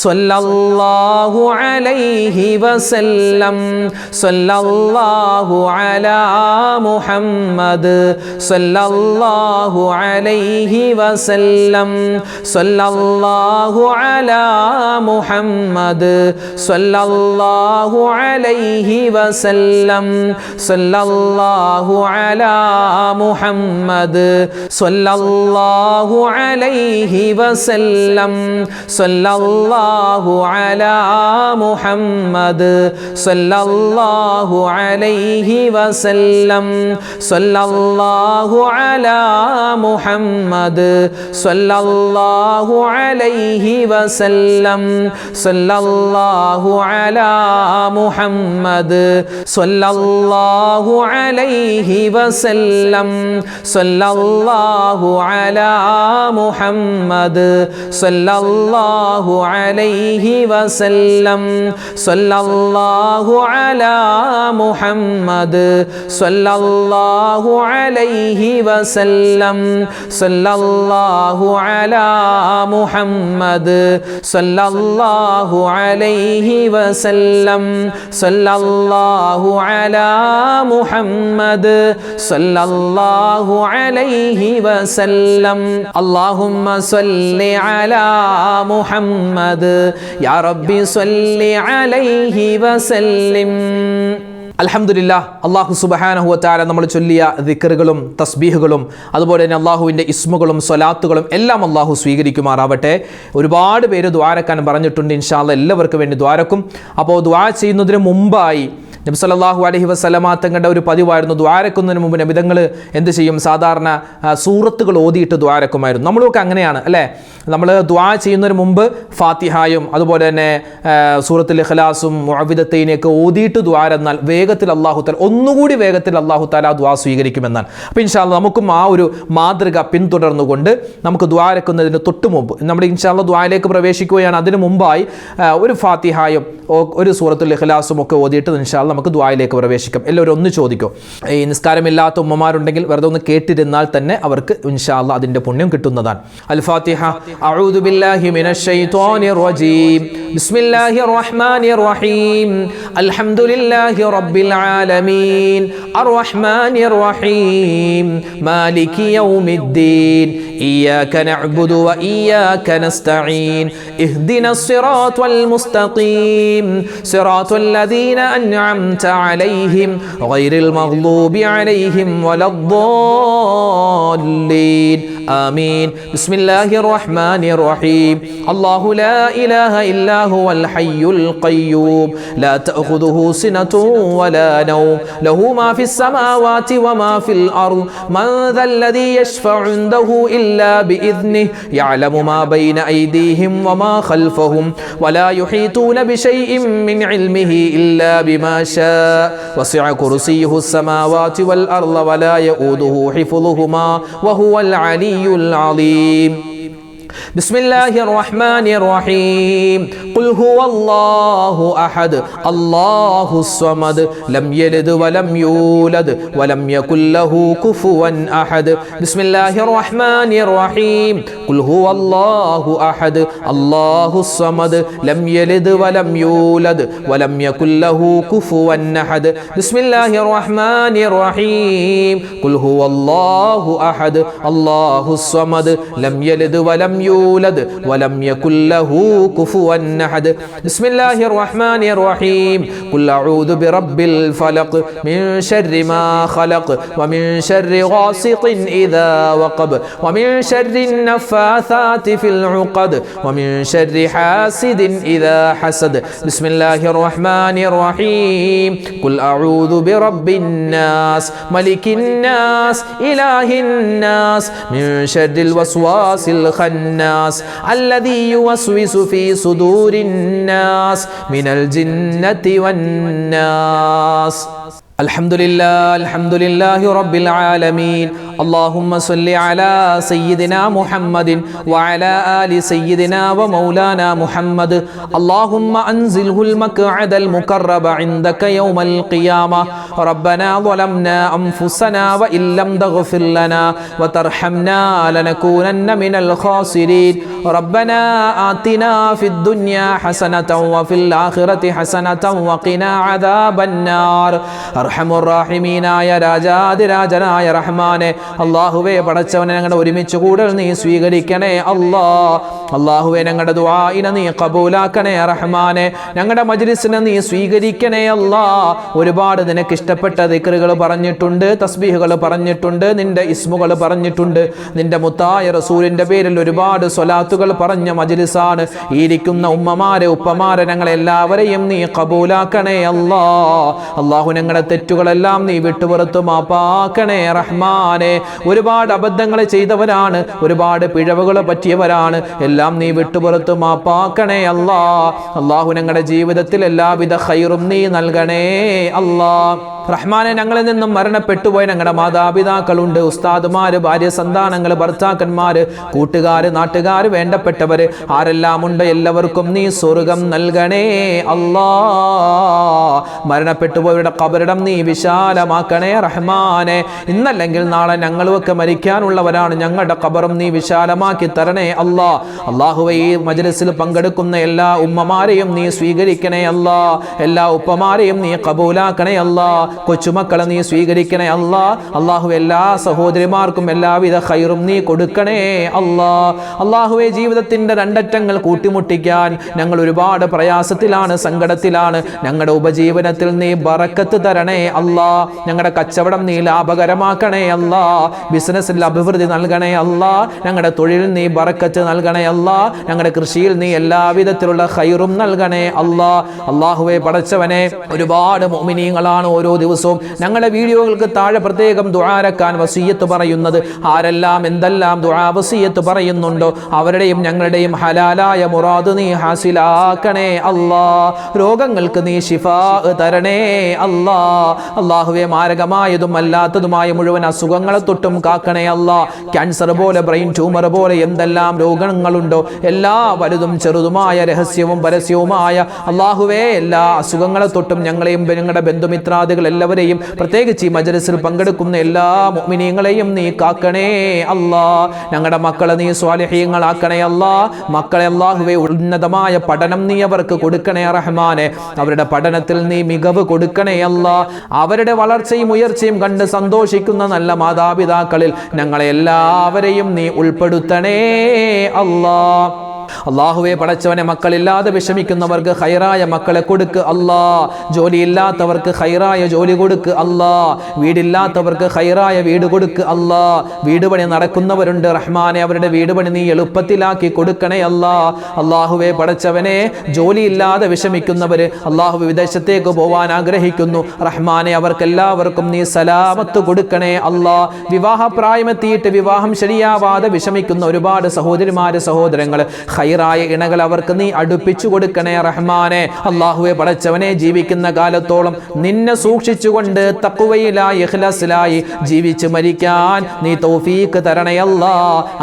സ്വല്ലല്ലാഹു അലൈഹി വസല്ലം സ്വല്ലല്ലാഹു അലാ മുഹമ്മദ് സ്വല്ലല്ലാഹു അലൈഹി വസല്ലം സ്വല്ലല്ലാഹു അലാ മുഹമ്മദ് സ്വല്ലല്ലാഹു അലൈഹി വസല്ലം സ്വല്ലല്ലാഹു അലാ മുഹമ്മദ് സ്വല്ലല്ലാഹു അലൈഹി വസല്ലം സ്വല്ലല്ലാഹു അലാ മുഹമ്മദ് സ്വല്ലല്ലാഹു അലൈഹി വസല്ലം സ്വല്ലല്ലാഹു അലാ മുഹമ്മദ് സ്വല്ലല്ലാഹു അലൈഹി വസല്ലം സ്വല്ലല്ലാഹു അലാ മുഹമ്മദ് സ്വല്ലല്ലാഹു അലൈഹി വസല്ലം സ്വല്ലല്ലാഹു അലാ മുഹമ്മദ് സ്വല്ലല്ലാഹു അലൈഹി വസല്ലം സ്വല്ലല്ലാഹു അലാ മുഹമ്മദ് സ്വല്ലല്ലാഹു അലൈഹി വസല്ലം സ്വല്ലല്ലാഹു അലാ മുഹമ്മദ് സ്വല്ലല്ലാഹു അലൈഹി വസല്ലം സ്വല്ലല്ലാഹു അലാ മുഹമ്മദ് സ്വല്ലല്ലാഹു അലൈഹി വസല്ലം അല്ലാഹുമ്മ സ്വല്ലി അലാ മുഹമ്മദ് യാ റബ്ബി സ്വല്ലി അലൈഹി വസല്ലിം. അൽഹംദുലില്ലാഹ്, അല്ലാഹു സുബ്ഹാനഹു വ തആല നമ്മൾ ചൊല്ലിയ ദിക്റുകളും തസ്ബീഹുകളും അതുപോലെ തന്നെ അല്ലാഹുവിൻ്റെ ഇസ്മുകളും സ്വലാത്തുകളും എല്ലാം അല്ലാഹു സ്വീകരിക്കുമാറാവട്ടെ. ഒരുപാട് പേര് ദ്വാരക്കാൻ പറഞ്ഞിട്ടുണ്ട്. ഇൻഷാ അല്ലാഹ് എല്ലാവർക്കും വേണ്ടി ദ്വാരക്കും. അപ്പോൾ ദ്വാ ചെയ്യുന്നതിന് മുമ്പായി നബി സല്ലല്ലാഹു അലൈഹി വസല്ലമ തങ്ങളുടെ ഒരു പതിവായിരുന്നു, ദ്വാരക്കുന്നതിന് മുമ്പ് നബിതങ്ങൾ എന്ത് ചെയ്യും, സാധാരണ സൂറത്തുകൾ ഓതിയിട്ട് ദ്വാരക്കുമായിരുന്നു. നമ്മളൊക്കെ അങ്ങനെയാണ് അല്ലേ. നമ്മൾ ദ്വാ ചെയ്യുന്നതിന് മുമ്പ് ഫാത്തിഹായും അതുപോലെ തന്നെ സൂറത്തുൽ ഇഖ്ലാസും മുഅവ്വിദത്തൈനൊക്കെ ഓതിയിട്ട് ദ്വാരെന്നാൽ വേഗത്തിൽ അല്ലാഹു തആല ഒന്നുകൂടി വേഗത്തിൽ അല്ലാഹു തആല ആ ദ്വാ സ്വീകരിക്കുമെന്നാണ്. അപ്പോൾ ഇൻഷാ അല്ലാഹ് നമുക്കും ആ ഒരു മാതൃക പിന്തുടർന്നുകൊണ്ട് നമുക്ക് ദ്വാരക്കുന്നതിന് തൊട്ട് മുമ്പ് നമ്മൾ ഇൻഷാ അല്ലാഹ് ദ്വായിലേക്ക് പ്രവേശിക്കുകയാണ്. അതിന് മുമ്പായി ഒരു ഫാത്തിഹായും ഒരു സൂറത്തുൽ ഇഖ്ലാസും ഒക്കെ ഓതിയിട്ട് ഇൻഷാ അല്ലാഹ് നമുക്ക് ദ്വായിലേക്ക് പ്രവേശിക്കാം. എല്ലാവരും ഒന്ന് ചോദിക്കും, ഈ നിസ്കാരമില്ലാത്ത ഉമ്മമാരുണ്ടെങ്കിൽ വെറുതെ ഒന്ന് കേട്ടിരുന്നാൽ തന്നെ അവർക്ക് ഇൻഷാ അല്ലാഹ് അതിൻ്റെ പുണ്യം കിട്ടുന്നതാണ്. അൽ ഫാത്തിഹ. അഊദു ബില്ലാഹി മിനശ് ശൈത്വാനിർ റജീം. ബിസ്മില്ലാഹിർ റഹ്മാനിർ റഹീം. അൽഹംദുലില്ലാഹി റബ്ബിൽ ആലമീൻ അർറഹ്മാനിർ റഹീം മാലികി യൗമിദ്ദീൻ ഇയ്യാക നഅ്ബുദു വ ഇയ്യാക നസ്തഈൻ ഇഹ്ദിനസ് സിറാത്തൽ മുസ്തഖീം സിറാത്തൽ ലദീന അൻഅംത അലൈഹിം ഗൈറിൽ മഗ്ദൂബി അലൈഹിം വലദ്ദാല്ലീൻ ആമീൻ. ബിസ്മില്ലാഹിർ റഹ്മാനിർ റഹീം. അല്ലാഹു ലാ ഇലാഹ ഇല്ലാ ഹുവൽ ഹയ്യുൽ ഖയ്യൂം ലാ തഅഖുദുഹു സിനത്തുൻ വലാ നൗം ലഹു മാ ഫിസ് സമാവാതി വമാ ഫിൽ അർദ് മൻ ദല്ലദീ യശ്ഫഉ ഇൻദഹു ഇല്ലാ ബിഇذനിഹി യഅലമു മാ ബൈന അയ്ദീഹിം വമാ ഖൽഫഹും വലാ യുഹീതൂന ബിശൈഇൻ മിൻ ഇൽമിഹി ഇല്ലാ ബിമാ ശാഅ വസിഅ കുർസിയ്യുഹു السماوات والأرض ولا يؤوده حفظهما وهو العلي العظيم. بسم الله الرحمن الرحيم قل هو الله أحد الله الصمد لم يلد ولم يولد ولم يكن له كفوا أحد بسم الله الرحمن الرحيم قل هو الله أحد الله الصمد لم يلد ولم يولد ولم يكن له كفوا أحد بسم الله الرحمن الرحيم قل هو الله أحد الله الصمد لم يلد ولم يولد ولم يكن له كفوا أحد بسم الله الرحمن الرحيم قل أعوذ برب الفلق من شر ما خلق ومن شر غاسق إذا وقب ومن شر النفاثات في العقد ومن شر حاسد إذا حسد بسم الله الرحمن الرحيم قل أعوذ برب الناس ملك الناس إله الناس من شر الوسواس الخناس الذي يوسوس في صدور الناس من الجنة والناس الحمد لله رب العالمين اللهم صل على سيدنا محمد وعلى آل سيدنا ومولانا محمد اللهم أنزله المقعد المقرب عندك يوم القيامة ربنا ظلمنا أنفسنا وإن لم تغفر لنا وترحمنا لنكونن من الخاسرين ربنا آتنا في الدنيا حسنة وفي الآخرة حسنة وقنا عذاب النار അർഹമുർറാഹിമീനായ രാജാതിരാജനായ റഹ്മാനെ അല്ലാഹുവേ പടച്ചവനെ ഞങ്ങളുടെ ഒരുമിച്ച് കൂടൽ നീ സ്വീകരിക്കണേ അല്ലാഹുവേ ഞങ്ങളുടെ ദുആഇനെ നീ ഖബൂലാക്കണേ റഹ്മാനെ ഞങ്ങളുടെ മജ്ലിസിനെ നീ സ്വീകരിക്കണേ ഒരുപാട് നിനക്ക് ഇഷ്ടപ്പെട്ട ദിക്റുകൾ പറഞ്ഞിട്ടുണ്ട് തസ്ബീഹുകൾ പറഞ്ഞിട്ടുണ്ട് നിന്റെ ഇസ്മുകൾ പറഞ്ഞിട്ടുണ്ട് നിന്റെ മുത്തായ റസൂലിന്റെ പേരിൽ ഒരുപാട് സ്വലാത്തുകൾ പറഞ്ഞ മജ്ലിസാണ് ഈ ഇരിക്കുന്ന ഉമ്മമാരെ ഉപ്പമാരെ ഞങ്ങളെല്ലാവരെയും നീ ഖബൂലാക്കണേ അല്ലാഹു ഞങ്ങളുടെ തെറ്റുകളെല്ലാം നീ വിട്ടുപുറത്തു മാപ്പാക്കണേ റഹ്മാനെ ഒരുപാട് അബദ്ധങ്ങൾ ചെയ്തവരാണ് ഒരുപാട് പിഴവുകൾ പറ്റിയവരാണ് എല്ലാം നീ വിട്ടുപുറത്തു മാപ്പാക്കണേ അല്ലാഹു ഞങ്ങളുടെ ജീവിതത്തിൽ എല്ലാവിധ ഖൈറും നീ നൽകണേ റഹ്മാനെ ഞങ്ങളിൽ നിന്നും മരണപ്പെട്ടുപോയ ഞങ്ങളുടെ മാതാപിതാക്കളുണ്ട് ഉസ്താദുമാര് ഭാര്യ സന്താനങ്ങൾ ഭർത്താക്കന്മാര് കൂട്ടുകാര് നാട്ടുകാര് വേണ്ടപ്പെട്ടവര് ആരെല്ലാം ഉണ്ട് എല്ലാവർക്കും നീ സ്വർഗം നൽകണേ മരണപ്പെട്ടുപോയവരുടെ ഖബറിടം നീ വിശാലമാക്കണേ റഹ്മാനെ ഇന്നല്ലെങ്കിൽ നാളെ ഞങ്ങളുമൊക്കെ മരിക്കാനുള്ളവരാണ് ഞങ്ങളുടെ ഖബറും നീ വിശാലമാക്കി തരണേ അല്ലാഹുവേ ഈ മജ്ലിസിൽ പങ്കെടുക്കുന്ന എല്ലാ ഉമ്മമാരെയും നീ സ്വീകരിക്കണേ എല്ലാ ഉപ്പമാരെയും നീ ഖബൂലാക്കണേ കൊച്ചുമക്കളെ നീ സ്വീകരിക്കണേ അല്ലാഹു എല്ലാ സഹോദരിമാർക്കും എല്ലാവിധ ഖൈറും നീ കൊടുക്കണേ അല്ലാഹുവേ ജീവിതത്തിന്റെ രണ്ടറ്റങ്ങൾ കൂട്ടിമുട്ടിക്കാൻ ഞങ്ങൾ ഒരുപാട് പ്രയാസത്തിലാണ് സങ്കടത്തിലാണ് ഞങ്ങളുടെ ഉപജീവനത്തിൽ നീ ബറക്കത്ത് തരണേ ഞങ്ങളുടെ കച്ചവടം നീ ലാഭകരമാക്കണേ ബിസിനസ്സിൽ അഭിവൃദ്ധി നൽകണേ ഞങ്ങളുടെ തൊഴിലിൽ നീ ബറക്കത്ത് നൽകണേ ഞങ്ങളുടെ കൃഷിയിൽ നീ എല്ലാവിധത്തിലുള്ള ഖൈറും നൽകണേ അല്ലാഹുവേ പടച്ചവനെ ഒരുപാട് മുഅ്മിനീങ്ങളാണ് ഓരോ ദിവസവും ഞങ്ങളുടെ വീഡിയോകൾക്ക് താഴെ പ്രത്യേകം ദുആരക്കാൻ വസിയ്യത്ത് പറയുന്നത് ആരെല്ലാം എന്തെല്ലാം ദുആ വസിയ്യത്ത് പറയുന്നുണ്ടോ അവരുടെയും ഞങ്ങളുടെയും ഹലാലായ മുറാദ് നീ ഹാസിലാക്കണേ രോഗങ്ങൾക്ക് നീ ശിഫാ തരണേ അല്ലാഹുവേ മാരകമായതും അല്ലാത്തതുമായ മുഴുവൻ അസുഖങ്ങളെ തൊട്ടും കാക്കണേ ക്യാൻസർ പോലെ ബ്രെയിൻ ട്യൂമർ പോലെ എന്തെല്ലാം രോഗങ്ങളുണ്ടോ എല്ലാ വലുതും ചെറുതുമായ രഹസ്യവും പരസ്യവുമായ അല്ലാഹുവേ എല്ലാ അസുഖങ്ങളെ തൊട്ടും ഞങ്ങളെയും ഞങ്ങളുടെ ബന്ധുമിത്രാദികൾ എല്ലാവരെയും പ്രത്യേകിച്ച് ഈ മജ്ലിസിൽ പങ്കെടുക്കുന്ന എല്ലാ മുഅ്മിനീങ്ങളെയും നീ കാക്കണേ ഞങ്ങളുടെ മക്കളെ നീ സ്വാലിഹീങ്ങളാക്കണേ മക്കളെ അല്ലാഹുവേ ഉന്നതമായ പഠനം നീ അവർക്ക് കൊടുക്കണേ റഹ്മാനെ അവരുടെ പഠനത്തിൽ നീ മികവ് കൊടുക്കണേ അവരുടെ വളർച്ചയും ഉയർച്ചയും കണ്ട് സന്തോഷിക്കുന്ന നല്ല മാതാപിതാക്കളിൽ ഞങ്ങളെ എല്ലാവരെയും നീ ഉൾപ്പെടുത്തണേ അല്ലാഹുവേ പടച്ചവനെ മക്കളില്ലാതെ വിഷമിക്കുന്നവർക്ക് ഖൈറായ മക്കളെ കൊടുക്ക് ജോലിയില്ലാത്തവർക്ക് ഖൈറായ ജോലി കൊടുക്ക് വീടില്ലാത്തവർക്ക് ഖൈറായ വീട് കൊടുക്ക് വീട് പണി നടക്കുന്നവരുണ്ട് റഹ്മാനെ അവരുടെ വീട് പണി നീ എളുപ്പത്തിലാക്കി കൊടുക്കണേ അല്ലാഹുവേ പടച്ചവനെ ജോലിയില്ലാതെ വിഷമിക്കുന്നവര് വിദേശത്തേക്ക് പോവാൻ ആഗ്രഹിക്കുന്നു റഹ്മാനെ അവർക്കെല്ലാവർക്കും നീ സലാമത്ത് കൊടുക്കണേ വിവാഹ പ്രായമെത്തിയിട്ട് വിവാഹം ശരിയാവാതെ വിഷമിക്കുന്ന ഒരുപാട് സഹോദരിമാര് സഹോദരങ്ങൾ ഖൈറായ ഇണകൾ അവർക്ക് നീ അടുപ്പിച്ചു കൊടുക്കണേ റഹ്മാനെ. അല്ലാഹുവേ പടച്ചവനെ, ജീവിക്കുന്ന കാലത്തോളം നിന്നെ സൂക്ഷിച്ചുകൊണ്ട് തഖ്വയിലായി ഇഖ്ലാസിലായി ജീവിച്ച് മരിക്കാൻ നീ തൗഫീഖ് തരണേ അല്ലാ.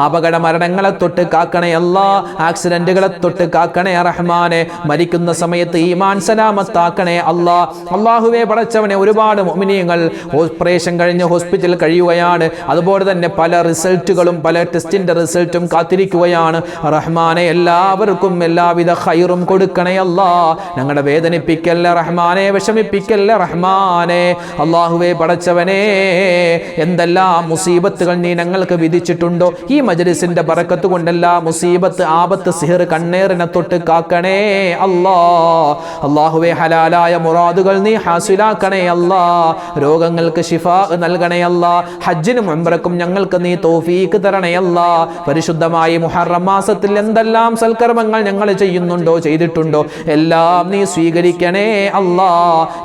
അപകട മരണങ്ങളെ തൊട്ട് കാക്കണേ അല്ലാ. ആക്സിഡന്റുകളെ തൊട്ട് കാക്കണേ റഹ്മാനെ. മരിക്കുന്ന സമയത്ത് ഈമാൻ സലാമത്താക്കണേ അല്ലാ. അല്ലാഹുവേ പടച്ചവനെ, ഒരുപാട് മുഅ്മിനീങ്ങൾ ഓപ്പറേഷൻ കഴിഞ്ഞ് ഹോസ്പിറ്റലിൽ കഴിയുകയാണ്. അതുപോലെ തന്നെ പല റിസൾട്ടുകളും പല ടെസ്റ്റിന്റെ റിസൾട്ടും കാത്തിരിക്കുകയാണ് റഹ്മാനെ. എല്ലാവർക്കും എല്ലാവിധ ഖൈറും കൊടുക്കണേ അല്ലാ. ഞങ്ങളുടെ വേദനിപ്പിക്കല്ല റഹ്മാനെ, വിഷമിപ്പിക്കല്ല റഹ്മാനെ. അല്ലാഹുവേ പടച്ചവനെ, എന്തെല്ലാം മുസീബത്തുകൾ നീ ഞങ്ങൾക്ക് വിധിച്ചിട്ടുണ്ടോ ഈ മജ്ലിസിന്റെ ബറക്കത്ത് കൊണ്ടെല്ലാം മുസീബത്ത്, ആപത്ത്, സിഹർ, കണ്ണേറിനെ തൊട്ട് കാക്കണേ അല്ലാ. അല്ലാഹുവേ ഹലാലായ മുറാദുകൾ നീ ഹാസിലാക്കണേ അല്ലാ. രോഗങ്ങൾക്ക് ശിഫാ നൽകണേ അല്ലാ. ഹജ്ജിനും ഉംറക്കും ഞങ്ങൾക്ക് നീ തൗഫീഖ് തരണേ അല്ലാ. പരിശുദ്ധമായ മുഹറം മാസത്തിൽ എന്തെല്ലാം സൽക്കർമ്മങ്ങൾ ഞങ്ങൾ ചെയ്യുന്നുണ്ടോ ചെയ്തിട്ടുണ്ടോ എല്ലാം നീ സ്വീകരിക്കണേ അല്ലാ.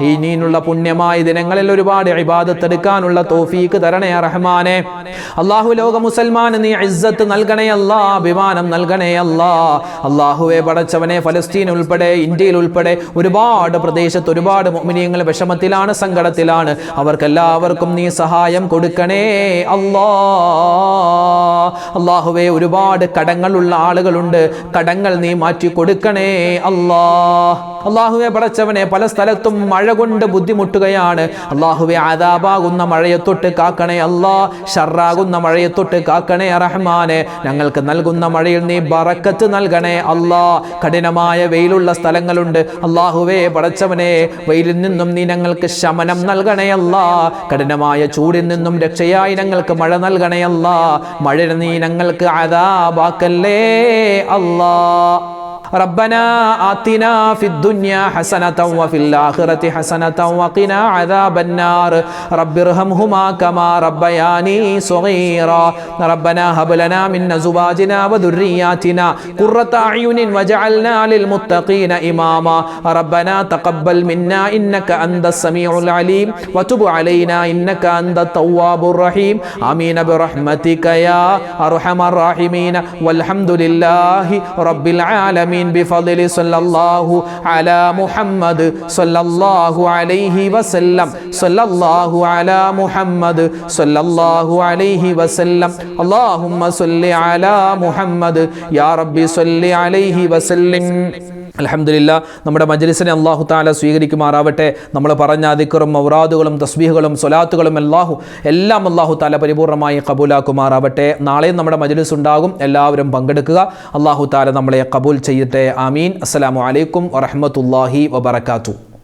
ഇനിയുള്ള പുണ്യമായ ദിനങ്ങളിൽ ഒരുപാട് ഇബാദത്ത് എടുക്കാനുള്ള തൗഫീഖ് തരണേ റഹ്മാനെ. അല്ലാഹു ലോക മുസൽമാന് നീ ഇസ്സത്ത് നൽകണേ അല്ലാ, അഭിമാനം നൽകണേ അല്ലാ. അല്ലാഹുവേ പടച്ചവനെ, ഫലസ്തീൻ ഉൾപ്പെടെ ഇന്ത്യയിൽ ഉൾപ്പെടെ ഒരുപാട് പ്രദേശത്ത് ഒരുപാട് മുഅ്മിനീങ്ങൾ വിഷമത്തിലാണ്, സങ്കടത്തിലാണ്. അവർക്കെല്ലാവർക്കും നീ സഹായം കൊടുക്കണേ അല്ലാ. അല്ലാഹുവേ ഒരുപാട് കടങ്ങളുള്ള ആളുകളുണ്ട്, കടങ്ങൾ നീ മാറ്റി കൊടുക്കണേ അല്ലാ. അല്ലാഹുവേ പടച്ചവനെ, പല സ്ഥലത്തും മഴ കൊണ്ട് ബുദ്ധിമുട്ടുകയാണ്. അല്ലാഹുവേ ആദാബാകുന്ന മഴയെ തൊട്ട് കാക്കണേ അല്ലാ. ഷർറാകുന്ന മഴയെ തൊട്ട് കാക്കണേ റഹ്മാനെ. ഞങ്ങൾക്ക് നൽകുന്ന മഴയിൽ നീ ബറക്കത്ത് നൽകണേ അല്ലാ. കഠിനമായ വെയിലുള്ള സ്ഥലങ്ങളുണ്ട്. അല്ലാഹുവേ പടച്ചവനെ, വെയിലിൽ നിന്നും നീ ഞങ്ങൾക്ക് ശമനം നൽകണേ അല്ലാ. കഠിനമായ ചൂടിൽ നിന്നും രക്ഷയായി ഞങ്ങൾക്ക് മഴ നൽകണേ അല്ലാ. മഴ നീ ഞങ്ങൾക്ക് അദാബാക്കല്ലേ അല്ലാ. ربنا آتنا في الدنيا حسنة وفي الآخرة حسنة وقنا عذاب النار رب ارحمهما كما ربياني صغيرا ربنا هب لنا من أزواجنا وذرياتنا قرة أعين واجعلنا للمتقين إماما ربنا تقبل منا إنك أنت السميع العليم وتب علينا إنك أنت التواب الرحيم آمين برحمتك يا أرحم الراحمين والحمد لله رب العالمين بفضل صلى الله على محمد صلى الله عليه وسلم صلى الله على محمد صلى الله عليه وسلم اللهم صل على محمد يا رب صل عليه وسلم. അൽഹംദുലില്ലാ, നമ്മുടെ മജ്ലിസിനെ അല്ലാഹു തആല സ്വീകരിക്കുമാറാവട്ടെ. നമ്മൾ പറഞ്ഞ ദിക്റും ഔറാദുകളും തസ്ബീഹുകളും സ്വലാത്തുകളും എല്ലാം അല്ലാഹു തആല പരിപൂർണമായി ഖബൂലാക്കുമാറാവട്ടെ. നാളെയും നമ്മുടെ മജ്ലിസ് ഉണ്ടാകും, എല്ലാവരും പങ്കെടുക്കുക. അല്ലാഹു തആല നമ്മളെ ഖബൂൽ ചെയ്യട്ടെ. ആമീൻ. അസ്സലാമു അലൈക്കും വറഹ്മത്തുള്ളാഹി വബറകാതുഹു.